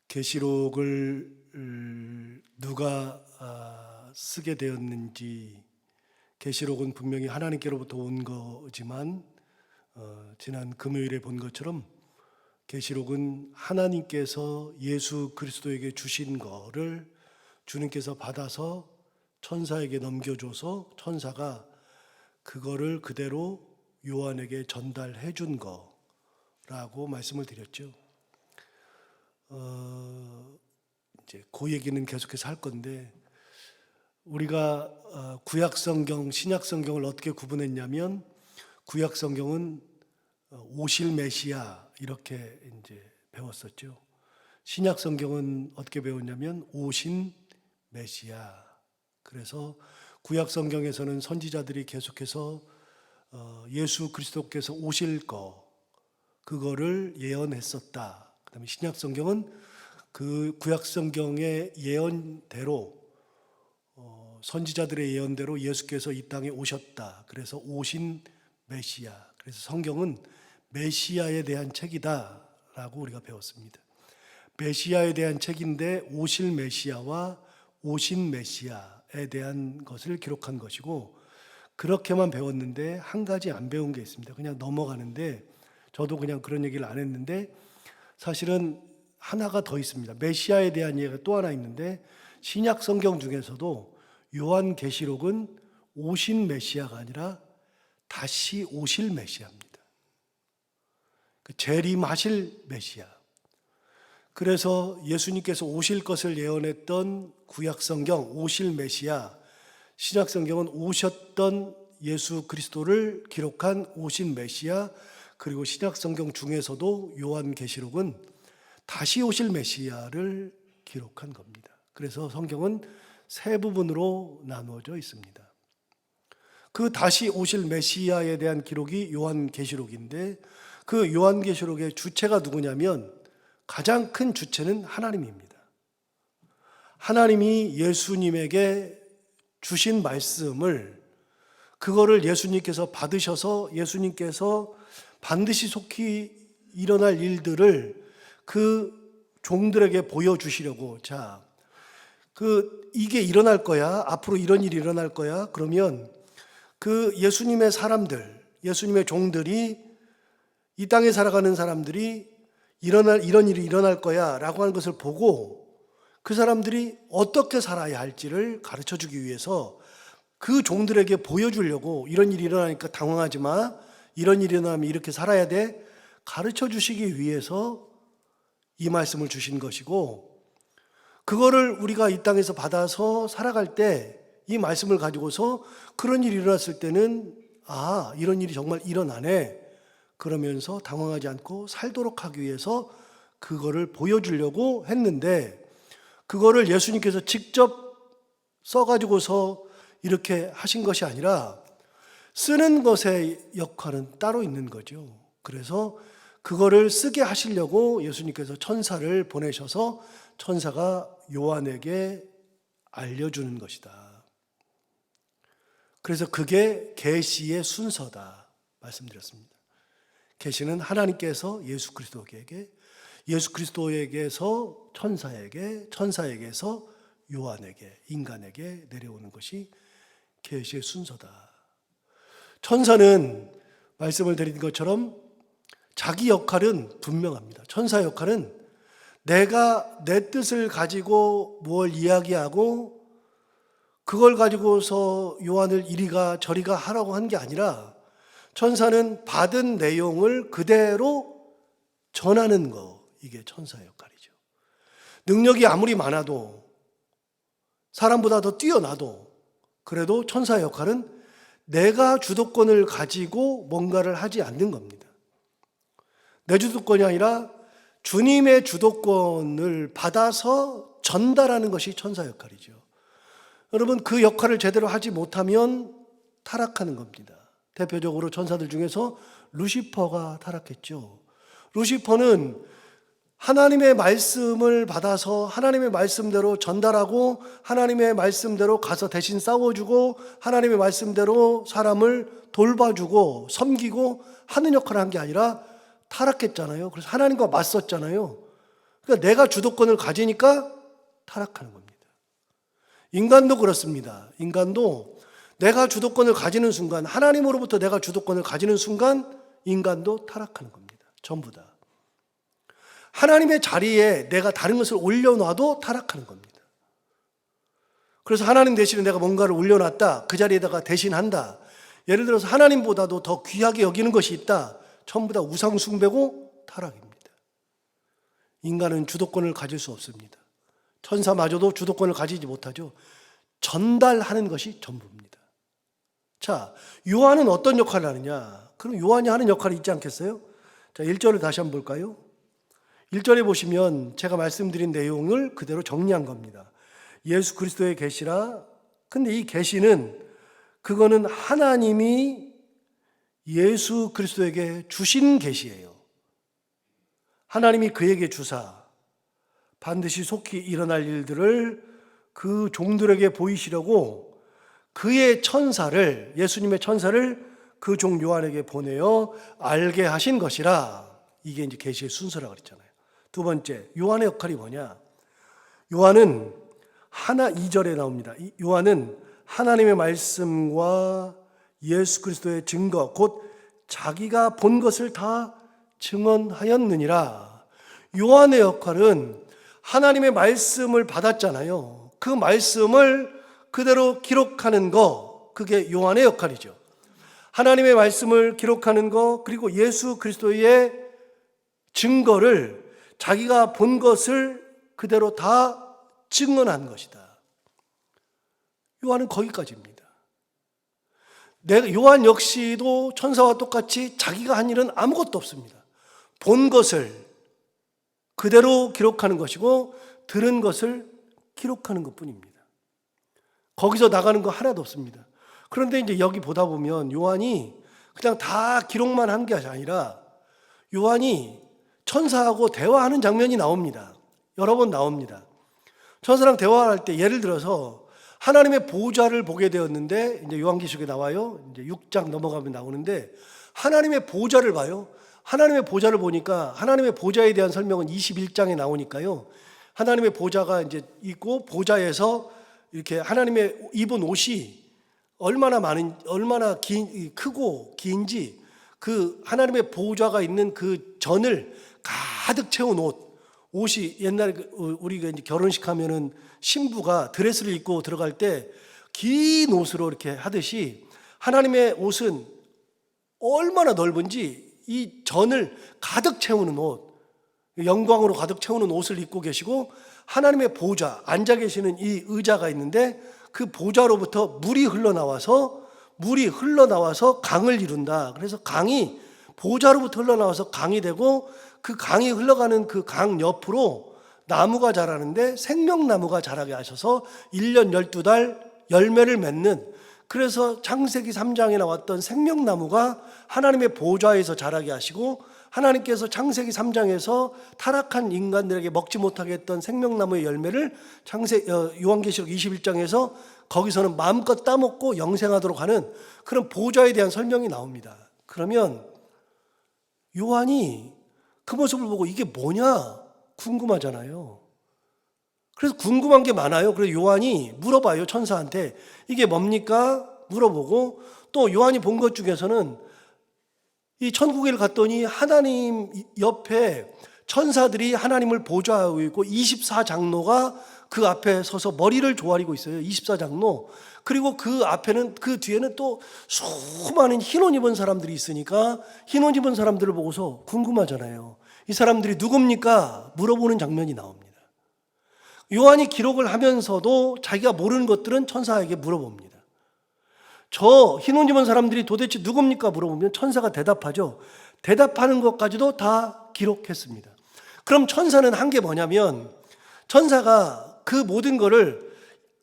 계시록을 누가 쓰게 되었는지, 계시록은 분명히 하나님께로부터 온 거지만 지난 금요일에 본 것처럼 계시록은 하나님께서 예수 그리스도에게 주신 거를 주님께서 받아서 천사에게 넘겨줘서 천사가 그거를 그대로 요한에게 전달해 준 거라고 말씀을 드렸죠. 이제 그 얘기는 계속해서 할 건데, 우리가 구약 성경, 신약 성경을 어떻게 구분했냐면, 구약 성경은 오실 메시아 이렇게 이제 배웠었죠. 신약 성경은 어떻게 배웠냐면 오신 메시아. 그래서 구약 성경에서는 선지자들이 계속해서 예수 그리스도께서 오실 그거를 예언했었다. 그다음에 신약 성경은 그 구약 성경의 예언대로 선지자들의 예언대로 예수께서 이 땅에 오셨다. 그래서 오신 메시아. 그래서 성경은 메시아에 대한 책이다라고 우리가 배웠습니다. 메시아에 대한 책인데 오실 메시아와 오신 메시아에 대한 것을 기록한 것이고, 그렇게만 배웠는데 한 가지 안 배운 게 있습니다. 그냥 넘어가는데, 저도 그냥 그런 얘기를 안 했는데 사실은 하나가 더 있습니다. 메시아에 대한 얘기가 또 하나 있는데, 신약 성경 중에서도 요한계시록은 오신 메시아가 아니라 다시 오실 메시아입니다. 재림하실 메시아. 그래서 예수님께서 오실 것을 예언했던 구약 성경 오실 메시아, 신약 성경은 오셨던 예수 그리스도를 기록한 오신 메시아, 그리고 신약 성경 중에서도 요한계시록은 다시 오실 메시아를 기록한 겁니다. 그래서 성경은 세 부분으로 나누어져 있습니다. 그 다시 오실 메시아에 대한 기록이 요한계시록인데, 그 요한계시록의 주체가 누구냐면 가장 큰 주체는 하나님입니다. 하나님이 예수님에게 주신 말씀을, 그거를 예수님께서 받으셔서 예수님께서 반드시 속히 일어날 일들을 그 종들에게 보여주시려고, 이게 일어날 거야, 앞으로 이런 일이 일어날 거야, 그러면 그 예수님의 사람들, 예수님의 종들이, 이 땅에 살아가는 사람들이 이런 일이 일어날 거야 라고 하는 것을 보고 그 사람들이 어떻게 살아야 할지를 가르쳐 주기 위해서 그 종들에게 보여주려고, 이런 일이 일어나니까 당황하지 마, 이런 일이 일어나면 이렇게 살아야 돼, 가르쳐 주시기 위해서 이 말씀을 주신 것이고, 그거를 우리가 이 땅에서 받아서 살아갈 때 이 말씀을 가지고서 그런 일이 일어났을 때는 이런 일이 정말 일어나네, 그러면서 당황하지 않고 살도록 하기 위해서 그거를 보여주려고 했는데, 그거를 예수님께서 직접 써가지고서 이렇게 하신 것이 아니라 쓰는 것의 역할은 따로 있는 거죠. 그래서 그거를 쓰게 하시려고 예수님께서 천사를 보내셔서 천사가 요한에게 알려주는 것이다. 그래서 그게 계시의 순서다 말씀드렸습니다. 계시는 하나님께서 예수 그리스도에게, 예수 그리스도에게서 천사에게, 천사에게서 요한에게, 인간에게 내려오는 것이 계시의 순서다. 천사는 말씀을 드린 것처럼 자기 역할은 분명합니다. 천사의 역할은 내가 내 뜻을 가지고 뭘 이야기하고 그걸 가지고서 요한을 이리가 저리가 하라고 한 게 아니라, 천사는 받은 내용을 그대로 전하는 거, 이게 천사의 역할이죠. 능력이 아무리 많아도, 사람보다 더 뛰어나도, 그래도 천사의 역할은 내가 주도권을 가지고 뭔가를 하지 않는 겁니다. 내 주도권이 아니라 주님의 주도권을 받아서 전달하는 것이 천사의 역할이죠. 여러분, 그 역할을 제대로 하지 못하면 타락하는 겁니다. 대표적으로 천사들 중에서 루시퍼가 타락했죠. 루시퍼는 하나님의 말씀을 받아서 하나님의 말씀대로 전달하고 하나님의 말씀대로 가서 대신 싸워주고 하나님의 말씀대로 사람을 돌봐주고 섬기고 하는 역할을 한 게 아니라 타락했잖아요. 그래서 하나님과 맞섰잖아요. 그러니까 내가 주도권을 가지니까 타락하는 겁니다. 인간도 그렇습니다. 인간도 내가 주도권을 가지는 순간, 하나님으로부터 내가 주도권을 가지는 순간 인간도 타락하는 겁니다. 전부 다. 하나님의 자리에 내가 다른 것을 올려놔도 타락하는 겁니다. 그래서 하나님 대신에 내가 뭔가를 올려놨다, 그 자리에다가 대신한다. 예를 들어서 하나님보다도 더 귀하게 여기는 것이 있다. 전부 다 우상숭배고 타락입니다. 인간은 주도권을 가질 수 없습니다. 천사마저도 주도권을 가지지 못하죠. 전달하는 것이 전부입니다. 자, 요한은 어떤 역할을 하느냐? 그럼 요한이 하는 역할이 있지 않겠어요? 자, 1절을 다시 한번 볼까요? 1절에 보시면 제가 말씀드린 내용을 그대로 정리한 겁니다. 예수 그리스도의 계시라. 근데 이 계시는 그거는 하나님이 예수 그리스도에게 주신 계시예요. 하나님이 그에게 주사 반드시 속히 일어날 일들을 그 종들에게 보이시려고 그의 천사를, 예수님의 천사를 그 종 요한에게 보내어 알게 하신 것이라. 이게 이제 계시의 순서라고 그랬잖아요. 두 번째, 요한의 역할이 뭐냐? 요한은 2절에 나옵니다. 요한은 하나님의 말씀과 예수 그리스도의 증거, 곧 자기가 본 것을 다 증언하였느니라. 요한의 역할은 하나님의 말씀을 받았잖아요. 그 말씀을 그대로 기록하는 거, 그게 요한의 역할이죠. 하나님의 말씀을 기록하는 거, 그리고 예수 그리스도의 증거를 자기가 본 것을 그대로 다 증언한 것이다. 요한은 거기까지입니다. 요한 역시도 천사와 똑같이 자기가 한 일은 아무것도 없습니다. 본 것을 그대로 기록하는 것이고 들은 것을 기록하는 것뿐입니다. 거기서 나가는 거 하나도 없습니다. 그런데 이제 여기 보다 보면 요한이 그냥 다 기록만 한 게 아니라 요한이 천사하고 대화하는 장면이 나옵니다. 여러 번 나옵니다. 천사랑 대화할 때 예를 들어서 하나님의 보좌를 보게 되었는데, 이제 요한계시록에 나와요. 이제 6장 넘어가면 나오는데 하나님의 보좌를 봐요. 하나님의 보좌를 보니까 하나님의 보좌에 대한 설명은 21장에 나오니까요. 하나님의 보좌가 이제 있고 보좌에서 이렇게 하나님의 입은 옷이 얼마나 크고 긴지 그 하나님의 보좌가 있는 그 전을 가득 채운 옷이 옛날에 우리가 이제 결혼식 하면은 신부가 드레스를 입고 들어갈 때 긴 옷으로 이렇게 하듯이 하나님의 옷은 얼마나 넓은지 이 전을 가득 채우는 옷, 영광으로 가득 채우는 옷을 입고 계시고 하나님의 보좌, 앉아 계시는 이 의자가 있는데 그 보좌로부터 물이 흘러나와서 강을 이룬다. 그래서 강이 보좌로부터 흘러나와서 강이 되고 그 강이 흘러가는 그 강 옆으로 나무가 자라는데 생명나무가 자라게 하셔서 1년 12달 열매를 맺는, 그래서 창세기 3장에 나왔던 생명나무가 하나님의 보좌에서 자라게 하시고 하나님께서 창세기 3장에서 타락한 인간들에게 먹지 못하게 했던 생명나무의 열매를 요한계시록 21장에서 거기서는 마음껏 따먹고 영생하도록 하는 그런 보좌에 대한 설명이 나옵니다. 그러면 요한이 그 모습을 보고 이게 뭐냐 궁금하잖아요. 그래서 궁금한 게 많아요. 그래서 요한이 물어봐요, 천사한테. 이게 뭡니까? 물어보고, 또 요한이 본 것 중에서는 이 천국에 갔더니 하나님 옆에 천사들이 하나님을 보좌하고 있고 24장로가 그 앞에 서서 머리를 조아리고 있어요. 24장로. 그리고 그 앞에는, 그 뒤에는 또 수많은 흰옷 입은 사람들이 있으니까 흰옷 입은 사람들을 보고서 궁금하잖아요. 이 사람들이 누굽니까? 물어보는 장면이 나옵니다. 요한이 기록을 하면서도 자기가 모르는 것들은 천사에게 물어봅니다. 저 흰옷 입은 사람들이 도대체 누굽니까? 물어보면 천사가 대답하죠. 대답하는 것까지도 다 기록했습니다. 그럼 천사는 한 게 뭐냐면, 천사가 그 모든 거를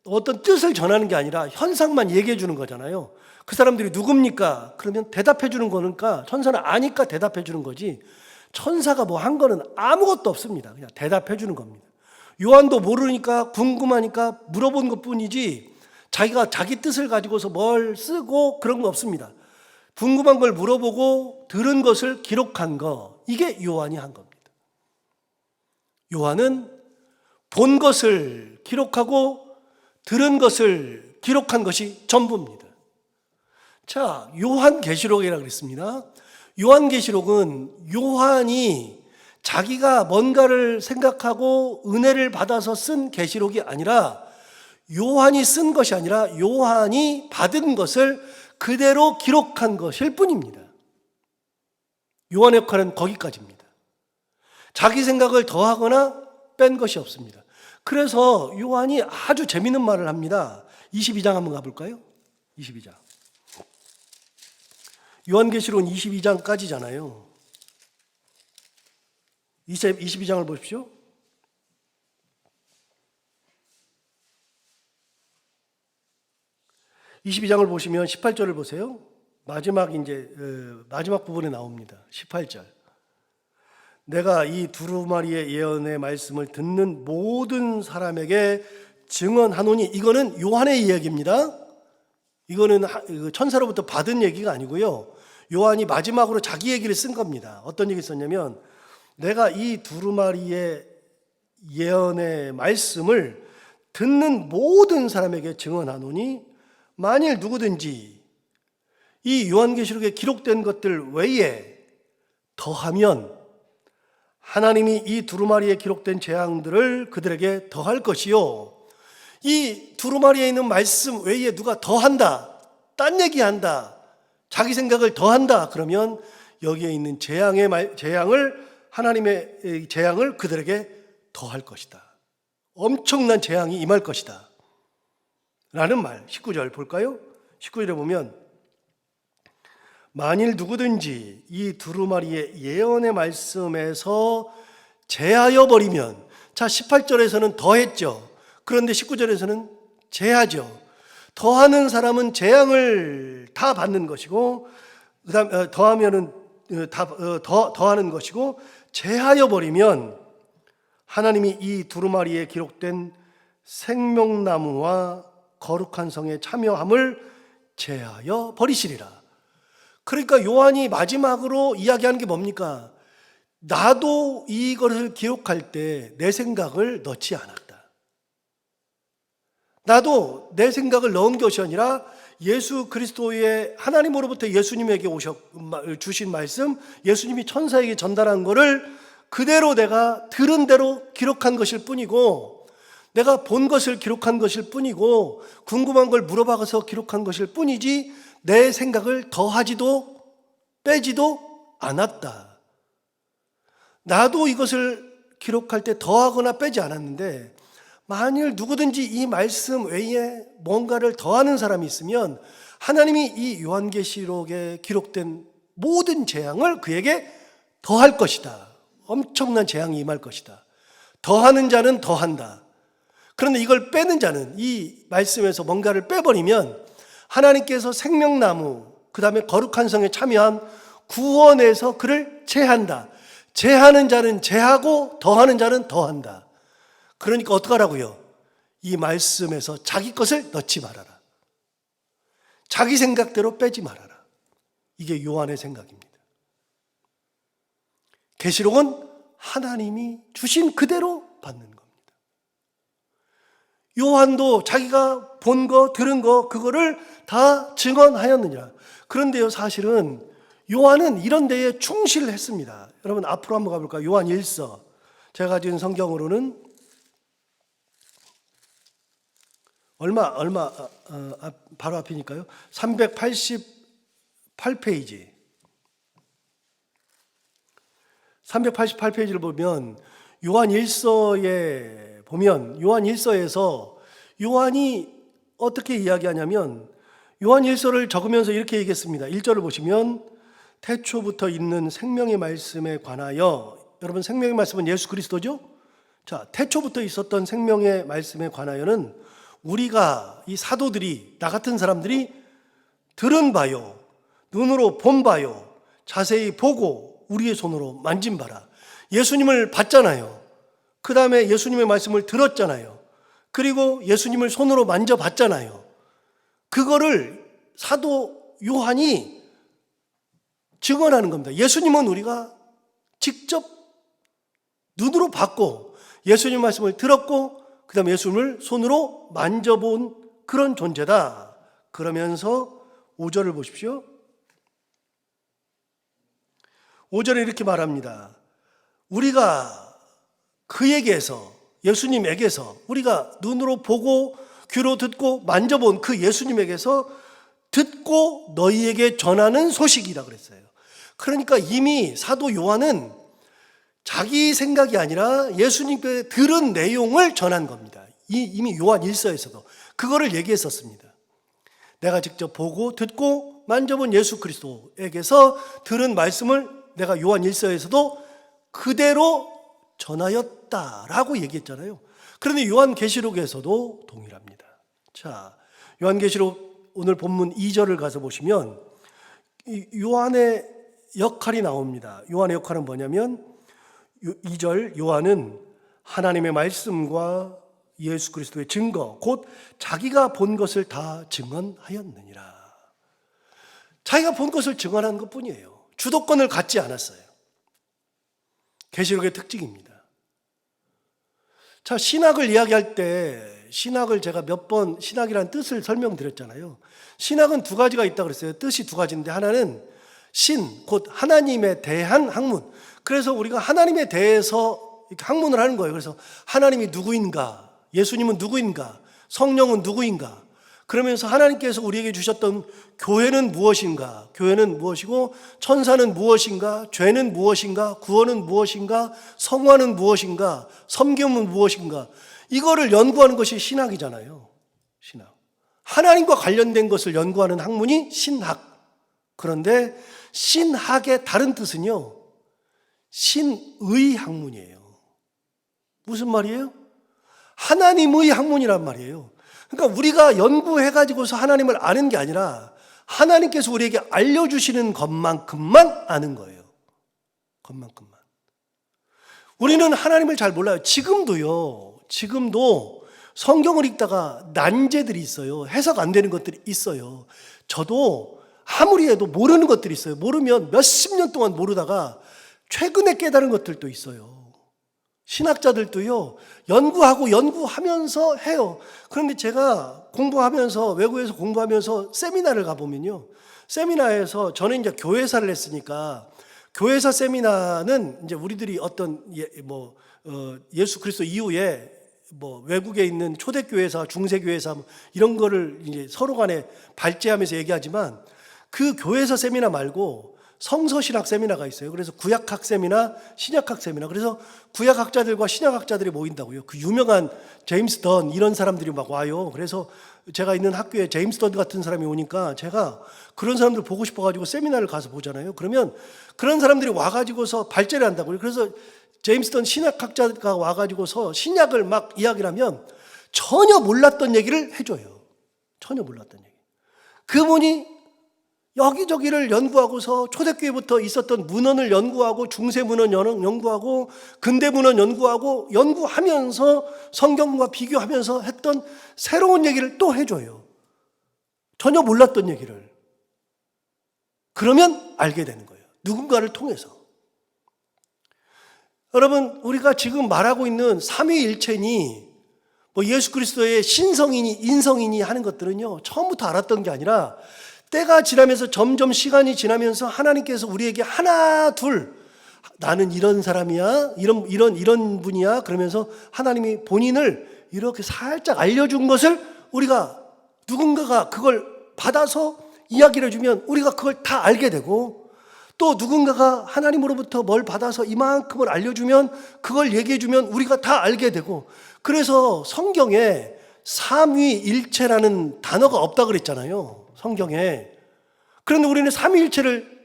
어떤 뜻을 전하는 게 아니라 현상만 얘기해 주는 거잖아요. 그 사람들이 누굽니까? 그러면 대답해 주는 거니까 천사는 아니까 대답해 주는 거지, 천사가 뭐 한 거는 아무것도 없습니다. 그냥 대답해 주는 겁니다. 요한도 모르니까 궁금하니까 물어본 것뿐이지 자기가 자기 뜻을 가지고서 뭘 쓰고 그런 거 없습니다. 궁금한 걸 물어보고 들은 것을 기록한 거, 이게 요한이 한 겁니다. 요한은 본 것을 기록하고 들은 것을 기록한 것이 전부입니다. 자, 요한계시록이라고 그랬습니다. 요한계시록은 요한이 자기가 뭔가를 생각하고 은혜를 받아서 쓴 계시록이 아니라, 요한이 쓴 것이 아니라 요한이 받은 것을 그대로 기록한 것일 뿐입니다. 요한의 역할은 거기까지입니다. 자기 생각을 더하거나 뺀 것이 없습니다. 그래서 요한이 아주 재미있는 말을 합니다. 22장 한번 가볼까요? 22장. 요한계시록은 22장까지잖아요. 22장을 보십시오. 22장을 보시면 18절을 보세요. 마지막 부분에 나옵니다. 18절. 내가 이 두루마리의 예언의 말씀을 듣는 모든 사람에게 증언하노니, 이거는 요한의 이야기입니다. 이거는 천사로부터 받은 얘기가 아니고요. 요한이 마지막으로 자기 얘기를 쓴 겁니다. 어떤 얘기 썼냐면, 내가 이 두루마리의 예언의 말씀을 듣는 모든 사람에게 증언하노니, 만일 누구든지 이 요한계시록에 기록된 것들 외에 더하면 하나님이 이 두루마리에 기록된 재앙들을 그들에게 더할 것이요, 이 두루마리에 있는 말씀 외에 누가 더한다, 딴 얘기한다, 자기 생각을 더한다, 그러면 여기에 있는 하나님의 재앙을 그들에게 더할 것이다. 엄청난 재앙이 임할 것이다 라는 말. 19절 볼까요? 19절에 보면, 만일 누구든지 이 두루마리의 예언의 말씀에서 제하여 버리면, 자, 18절에서는 더했죠. 그런데 19절에서는 제하죠. 더하는 사람은 재앙을 다 받는 것이고, 그다음 더하면은 더하는 것이고, 제하여 버리면 하나님이 이 두루마리에 기록된 생명나무와 거룩한 성의 참여함을 제하여 버리시리라. 그러니까 요한이 마지막으로 이야기하는 게 뭡니까? 나도 이것을 기록할 때 내 생각을 넣지 않았다. 나도 내 생각을 넣은 것이 아니라 예수 그리스도의 하나님으로부터 예수님에게 주신 말씀, 예수님이 천사에게 전달한 것을 그대로 내가 들은 대로 기록한 것일 뿐이고, 내가 본 것을 기록한 것일 뿐이고, 궁금한 걸 물어봐서 기록한 것일 뿐이지 내 생각을 더하지도 빼지도 않았다. 나도 이것을 기록할 때 더하거나 빼지 않았는데, 만일 누구든지 이 말씀 외에 뭔가를 더하는 사람이 있으면 하나님이 이 요한계시록에 기록된 모든 재앙을 그에게 더할 것이다. 엄청난 재앙이 임할 것이다. 더하는 자는 더한다. 그런데 이걸 빼는 자는, 이 말씀에서 뭔가를 빼버리면 하나님께서 생명나무, 그 다음에 거룩한 성에 참여한 구원에서 그를 제한다. 제하는 자는 제하고 더하는 자는 더한다. 그러니까 어떡하라고요? 이 말씀에서 자기 것을 넣지 말아라. 자기 생각대로 빼지 말아라. 이게 요한의 생각입니다. 계시록은 하나님이 주신 그대로 받는 겁니다. 요한도 자기가 본 거, 들은 거, 그거를 다 증언하였느냐. 그런데요, 사실은 요한은 이런 데에 충실했습니다. 여러분, 앞으로 한번 가볼까요? 요한 1서. 제가 가진 성경으로는 바로 앞이니까요. 388페이지. 388페이지를 보면 요한 1서에 보면, 요한 1서에서 요한이 어떻게 이야기하냐면, 요한 1서를 적으면서 이렇게 얘기했습니다. 1절을 보시면, 태초부터 있는 생명의 말씀에 관하여, 여러분, 생명의 말씀은 예수 그리스도죠? 자, 태초부터 있었던 생명의 말씀에 관하여는 우리가, 이 사도들이, 나 같은 사람들이 들은 바요, 눈으로 본 바요, 자세히 보고 우리의 손으로 만진 바라. 예수님을 봤잖아요. 그 다음에 예수님의 말씀을 들었잖아요. 그리고 예수님을 손으로 만져봤잖아요. 그거를 사도 요한이 증언하는 겁니다. 예수님은 우리가 직접 눈으로 봤고, 예수님 말씀을 들었고 그 다음에 예수님을 손으로 만져본 그런 존재다. 그러면서 5절을 보십시오. 5절에 이렇게 말합니다. 우리가 그에게서, 예수님에게서, 우리가 눈으로 보고 귀로 듣고 만져본 그 예수님에게서 듣고 너희에게 전하는 소식이라 그랬어요. 그러니까 이미 사도 요한은 자기 생각이 아니라 예수님께 들은 내용을 전한 겁니다. 이미 요한 1서에서도 그거를 얘기했었습니다. 내가 직접 보고 듣고 만져본 예수 그리스도에게서 들은 말씀을 내가 요한 1서에서도 그대로 전하였다라고 얘기했잖아요. 그런데 요한계시록에서도 동일합니다. 자, 요한계시록 오늘 본문 2절을 가서 보시면 요한의 역할이 나옵니다. 요한의 역할은 뭐냐면 2절 요한은 하나님의 말씀과 예수 그리스도의 증거, 곧 자기가 본 것을 다 증언하였느니라. 자기가 본 것을 증언하는 것뿐이에요. 주도권을 갖지 않았어요. 계시록의 특징입니다. 자, 신학을 이야기할 때 신학을 제가 몇 번 신학이라는 뜻을 설명드렸잖아요. 신학은 두 가지가 있다고 그랬어요. 뜻이 두 가지인데 하나는 신, 곧 하나님에 대한 학문. 그래서 우리가 하나님에 대해서 이렇게 학문을 하는 거예요. 그래서 하나님이 누구인가? 예수님은 누구인가? 성령은 누구인가? 그러면서 하나님께서 우리에게 주셨던 교회는 무엇인가? 교회는 무엇이고 천사는 무엇인가? 죄는 무엇인가? 구원은 무엇인가? 성화는 무엇인가? 섬김은 무엇인가? 이거를 연구하는 것이 신학이잖아요. 신학. 하나님과 관련된 것을 연구하는 학문이 신학. 그런데 신학의 다른 뜻은요, 신의 학문이에요. 무슨 말이에요? 하나님의 학문이란 말이에요. 그러니까 우리가 연구해가지고서 하나님을 아는 게 아니라 하나님께서 우리에게 알려주시는 것만큼만 아는 거예요. 것만큼만. 우리는 하나님을 잘 몰라요. 지금도 성경을 읽다가 난제들이 있어요. 해석 안 되는 것들이 있어요. 저도 아무리 해도 모르는 것들이 있어요. 모르면 몇십 년 동안 모르다가 최근에 깨달은 것들도 있어요. 신학자들도요, 연구하면서 해요. 그런데 제가 공부하면서, 외국에서 공부하면서 세미나를 가보면요, 세미나에서 저는 이제 교회사를 했으니까, 교회사 세미나는 이제 우리들이 어떤 예수 그리스도 이후에 외국에 있는 초대교회사, 중세교회사 이런 거를 이제 서로 간에 발제하면서 얘기하지만 그 교회사 세미나 말고 성서신학 세미나가 있어요. 그래서 구약학 세미나, 신약학 세미나. 그래서 구약학자들과 신약학자들이 모인다고요. 그 유명한 제임스 던 이런 사람들이 막 와요. 그래서 제가 있는 학교에 제임스 던 같은 사람이 오니까 제가 그런 사람들 보고 싶어가지고 세미나를 가서 보잖아요. 그러면 그런 사람들이 와가지고서 발제를 한다고요. 그래서 제임스 던 신약학자가 와가지고서 신약을 막 이야기를 하면 전혀 몰랐던 얘기를 해줘요. 전혀 몰랐던 얘기. 그분이 여기저기를 연구하고서 초대교회부터 있었던 문헌을 연구하고 중세문헌 연구하고 근대문헌 연구하면서 성경과 비교하면서 했던 새로운 얘기를 또 해줘요. 전혀 몰랐던 얘기를. 그러면 알게 되는 거예요. 누군가를 통해서. 여러분, 우리가 지금 말하고 있는 삼위일체니 예수 그리스도의 신성이니 인성이니 하는 것들은요, 처음부터 알았던 게 아니라 때가 지나면서 점점 시간이 지나면서 하나님께서 우리에게 하나 둘, 나는 이런 사람이야, 이런 분이야, 그러면서 하나님이 본인을 이렇게 살짝 알려준 것을 우리가 누군가가 그걸 받아서 이야기를 해주면 우리가 그걸 다 알게 되고, 또 누군가가 하나님으로부터 뭘 받아서 이만큼을 알려주면 그걸 얘기해주면 우리가 다 알게 되고, 그래서 성경에 삼위일체라는 단어가 없다 그랬잖아요. 성경에. 그런데 우리는 삼위일체를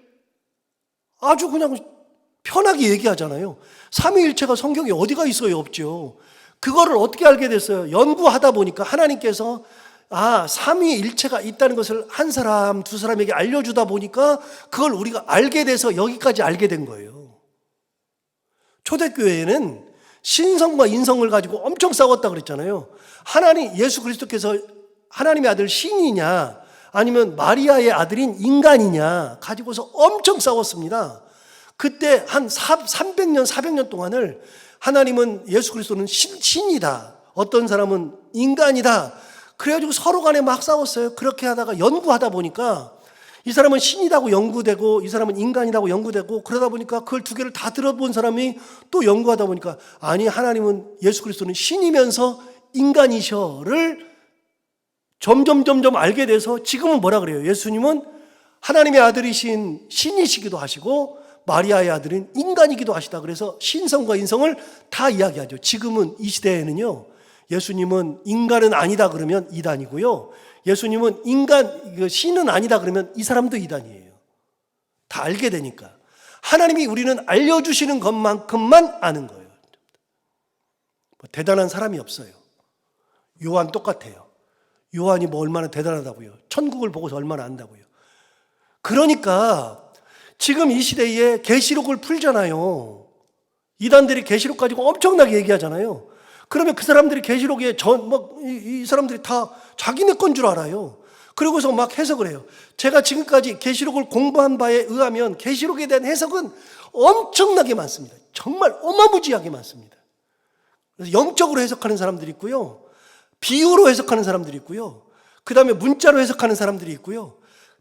아주 그냥 편하게 얘기하잖아요. 삼위일체가 성경에 어디가 있어요? 없죠. 그거를 어떻게 알게 됐어요? 연구하다 보니까 하나님께서 삼위일체가 있다는 것을 한 사람, 두 사람에게 알려주다 보니까 그걸 우리가 알게 돼서 여기까지 알게 된 거예요. 초대교회에는 신성과 인성을 가지고 엄청 싸웠다 그랬잖아요. 예수 그리스도께서 하나님의 아들 신이냐 아니면 마리아의 아들인 인간이냐 가지고서 엄청 싸웠습니다. 그때 한 300년, 400년 동안을 하나님은 예수 그리스도는 신이다. 어떤 사람은 인간이다. 그래가지고 서로 간에 막 싸웠어요. 그렇게 하다가 연구하다 보니까 이 사람은 신이라고 연구되고 이 사람은 인간이라고 연구되고 그러다 보니까 그걸 두 개를 다 들어본 사람이 또 연구하다 보니까 아니 하나님은 예수 그리스도는 신이면서 인간이셔를 점점 알게 돼서 지금은 뭐라 그래요? 예수님은 하나님의 아들이신 신이시기도 하시고 마리아의 아들인 인간이기도 하시다. 그래서 신성과 인성을 다 이야기하죠. 지금은 이 시대에는요. 예수님은 인간은 아니다 그러면 이단이고요. 예수님은 신은 아니다 그러면 이 사람도 이단이에요. 다 알게 되니까. 하나님이 우리는 알려주시는 것만큼만 아는 거예요. 대단한 사람이 없어요. 요한 똑같아요. 요한이 뭐 얼마나 대단하다고요. 천국을 보고서 얼마나 안다고요. 그러니까 지금 이 시대에 계시록을 풀잖아요. 이단들이 계시록 가지고 엄청나게 얘기하잖아요. 그러면 그 사람들이 계시록에 이 사람들이 다 자기네 건 줄 알아요. 그러고서 막 해석을 해요. 제가 지금까지 계시록을 공부한 바에 의하면 계시록에 대한 해석은 엄청나게 많습니다. 정말 어마무지하게 많습니다. 그래서 영적으로 해석하는 사람들이 있고요. 비유로 해석하는 사람들이 있고요. 그 다음에 문자로 해석하는 사람들이 있고요.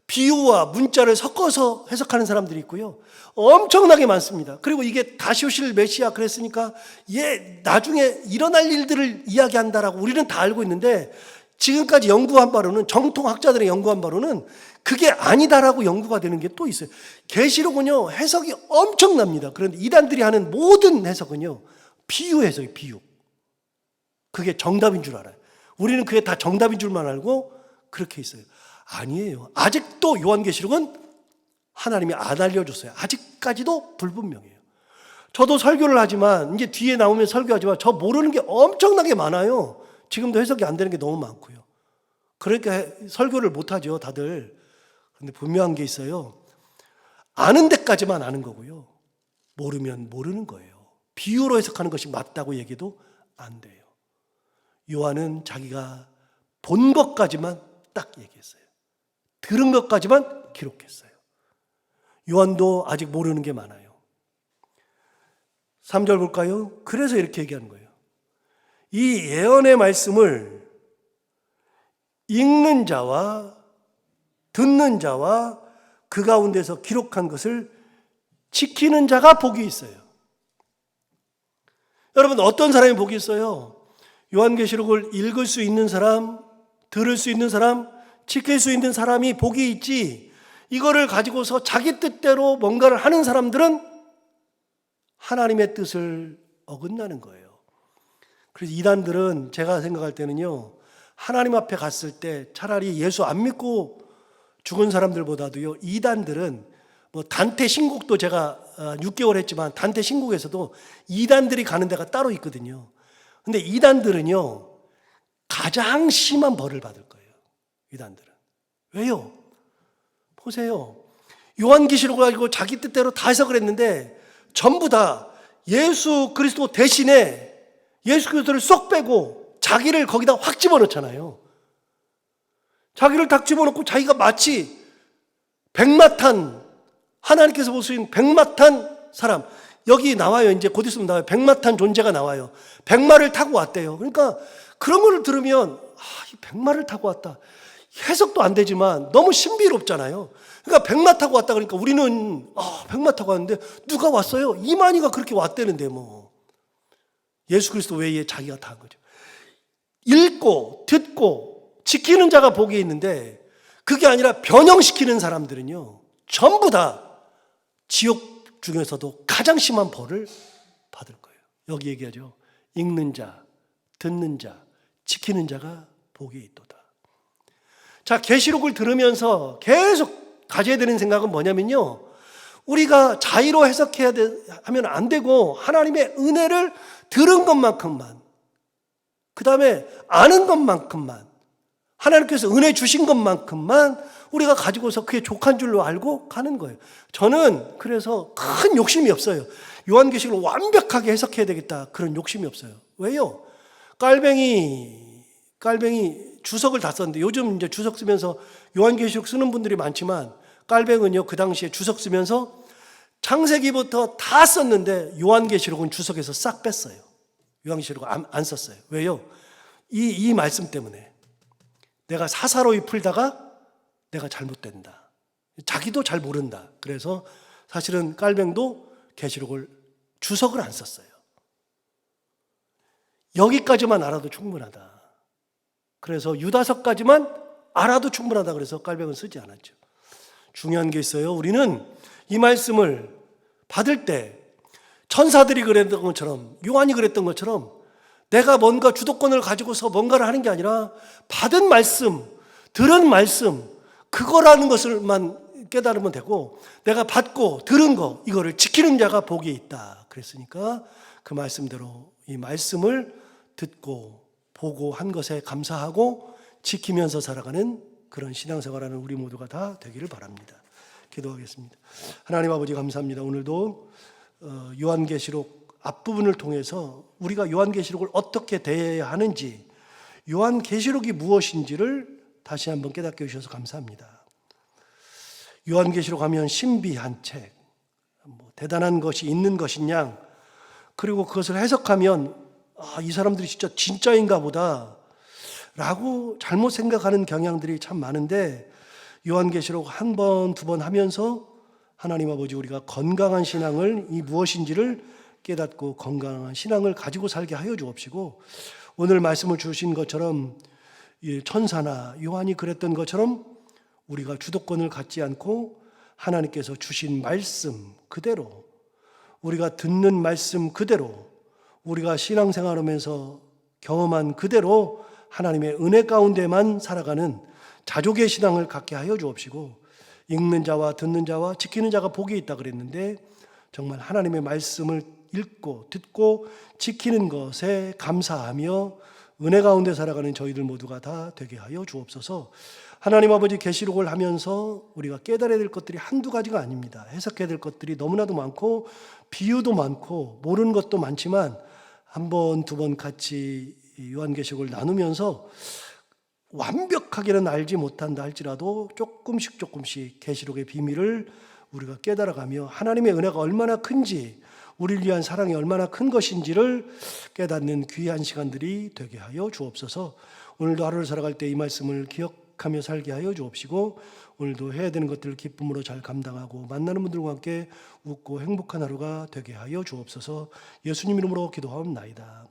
비유와 문자를 섞어서 해석하는 사람들이 있고요. 엄청나게 많습니다. 그리고 이게 다시 오실 메시아 그랬으니까 나중에 일어날 일들을 이야기한다라고 우리는 다 알고 있는데 지금까지 연구한 바로는 정통학자들의 연구한 바로는 그게 아니다라고 연구가 되는 게 또 있어요. 계시록은요 해석이 엄청납니다. 그런데 이단들이 하는 모든 해석은요 비유 해석이에요. 비유. 그게 정답인 줄 알아요. 우리는 그게 다 정답인 줄만 알고 그렇게 있어요. 아니에요. 아직도 요한계시록은 하나님이 안 알려줬어요. 아직까지도 불분명해요. 저도 설교를 하지만 이제 뒤에 나오면 설교하지만 저 모르는 게 엄청나게 많아요. 지금도 해석이 안 되는 게 너무 많고요. 그러니까 설교를 못하죠 다들. 근데 분명한 게 있어요. 아는 데까지만 아는 거고요. 모르면 모르는 거예요. 비유로 해석하는 것이 맞다고 얘기도 안 돼요. 요한은 자기가 본 것까지만 딱 얘기했어요. 들은 것까지만 기록했어요. 요한도 아직 모르는 게 많아요. 3절 볼까요? 그래서 이렇게 얘기하는 거예요. 이 예언의 말씀을 읽는 자와 듣는 자와 그 가운데서 기록한 것을 지키는 자가 복이 있어요. 여러분 어떤 사람이 복이 있어요? 요한계시록을 읽을 수 있는 사람, 들을 수 있는 사람, 지킬 수 있는 사람이 복이 있지 이거를 가지고서 자기 뜻대로 뭔가를 하는 사람들은 하나님의 뜻을 어긋나는 거예요. 그래서 이단들은 제가 생각할 때는요 하나님 앞에 갔을 때 차라리 예수 안 믿고 죽은 사람들보다도요 이단들은 뭐 단테 신곡도 제가 6개월 했지만 단테 신곡에서도 이단들이 가는 데가 따로 있거든요. 근데 이단들은요 가장 심한 벌을 받을 거예요. 이단들은. 왜요? 보세요. 요한계시록을 가지고 자기 뜻대로 다 해석을 했는데 전부 다 예수 그리스도 대신에 예수 그리스도를 쏙 빼고 자기를 거기다 확 집어넣잖아요. 자기를 딱 집어넣고 자기가 마치 백마탄, 하나님께서 보시는 백마탄 사람, 여기 나와요. 이제 곧 있으면 나와요. 백마탄 존재가 나와요. 백마를 타고 왔대요. 그러니까 그런 거를 들으면 이 백마를 타고 왔다. 해석도 안 되지만 너무 신비롭잖아요. 그러니까 백마 타고 왔다 그러니까 우리는 백마 타고 왔는데 누가 왔어요? 이만희가 그렇게 왔다는데 뭐. 예수 그리스도 외에 자기가 다 한 거죠. 읽고 듣고 지키는 자가 복이 있는데 그게 아니라 변형시키는 사람들은요 전부 다 지옥 중에서도 가장 심한 벌을 받을 거예요. 여기 얘기하죠. 읽는 자, 듣는 자, 지키는 자가 복이 있도다. 자, 계시록을 들으면서 계속 가져야 되는 생각은 뭐냐면요. 우리가 자의로 해석해야 하면 안 되고 하나님의 은혜를 들은 것만큼만, 그 다음에 아는 것만큼만, 하나님께서 은혜 주신 것만큼만 우리가 가지고서 그게 족한 줄로 알고 가는 거예요. 저는 그래서 큰 욕심이 없어요. 요한계시록을 완벽하게 해석해야 되겠다 그런 욕심이 없어요. 왜요? 깔뱅이 주석을 다 썼는데 요즘 이제 주석 쓰면서 요한계시록 쓰는 분들이 많지만 깔뱅은요 그 당시에 주석 쓰면서 창세기부터 다 썼는데 요한계시록은 주석에서 싹 뺐어요. 요한계시록 안 썼어요. 왜요? 이 말씀 때문에. 내가 사사로이 풀다가 내가 잘못된다. 자기도 잘 모른다. 그래서 사실은 깔뱅도 계시록을 주석을 안 썼어요. 여기까지만 알아도 충분하다. 그래서 유다서까지만 알아도 충분하다. 그래서 깔뱅은 쓰지 않았죠. 중요한 게 있어요. 우리는 이 말씀을 받을 때 천사들이 그랬던 것처럼, 요한이 그랬던 것처럼 내가 뭔가 주도권을 가지고서 뭔가를 하는 게 아니라 받은 말씀, 들은 말씀, 그거라는 것을만 깨달으면 되고, 내가 받고 들은 거, 이거를 지키는 자가 복이 있다. 그랬으니까 그 말씀대로 이 말씀을 듣고 보고 한 것에 감사하고 지키면서 살아가는 그런 신앙생활하는 우리 모두가 다 되기를 바랍니다. 기도하겠습니다. 하나님 아버지 감사합니다. 오늘도 요한계시록 앞부분을 통해서 우리가 요한계시록을 어떻게 대해야 하는지, 요한계시록이 무엇인지를 다시 한번 깨닫게 해주셔서 감사합니다. 요한계시록 하면 신비한 책, 대단한 것이 있는 것이냐, 그리고 그것을 해석하면 이 사람들이 진짜인가 보다 라고 잘못 생각하는 경향들이 참 많은데, 요한계시록 한 번, 두 번 하면서 하나님 아버지 우리가 건강한 신앙을 이 무엇인지를 깨닫고 건강한 신앙을 가지고 살게 하여 주옵시고, 오늘 말씀을 주신 것처럼 천사나 요한이 그랬던 것처럼 우리가 주도권을 갖지 않고 하나님께서 주신 말씀 그대로, 우리가 듣는 말씀 그대로, 우리가 신앙생활하면서 경험한 그대로 하나님의 은혜 가운데만 살아가는 자족의 신앙을 갖게 하여 주옵시고, 읽는 자와 듣는 자와 지키는 자가 복이 있다 그랬는데 정말 하나님의 말씀을 읽고 듣고 지키는 것에 감사하며 은혜 가운데 살아가는 저희들 모두가 다 되게 하여 주옵소서. 하나님 아버지, 계시록을 하면서 우리가 깨달아야 될 것들이 한두 가지가 아닙니다. 해석해야 될 것들이 너무나도 많고 비유도 많고 모르는 것도 많지만 한 번, 두 번 같이 요한계시록을 나누면서 완벽하게는 알지 못한다 할지라도 조금씩 계시록의 비밀을 우리가 깨달아가며 하나님의 은혜가 얼마나 큰지, 우리를 위한 사랑이 얼마나 큰 것인지를 깨닫는 귀한 시간들이 되게 하여 주옵소서. 오늘도 하루를 살아갈 때 이 말씀을 기억하며 살게 하여 주옵시고, 오늘도 해야 되는 것들을 기쁨으로 잘 감당하고 만나는 분들과 함께 웃고 행복한 하루가 되게 하여 주옵소서. 예수님 이름으로 기도하옵나이다.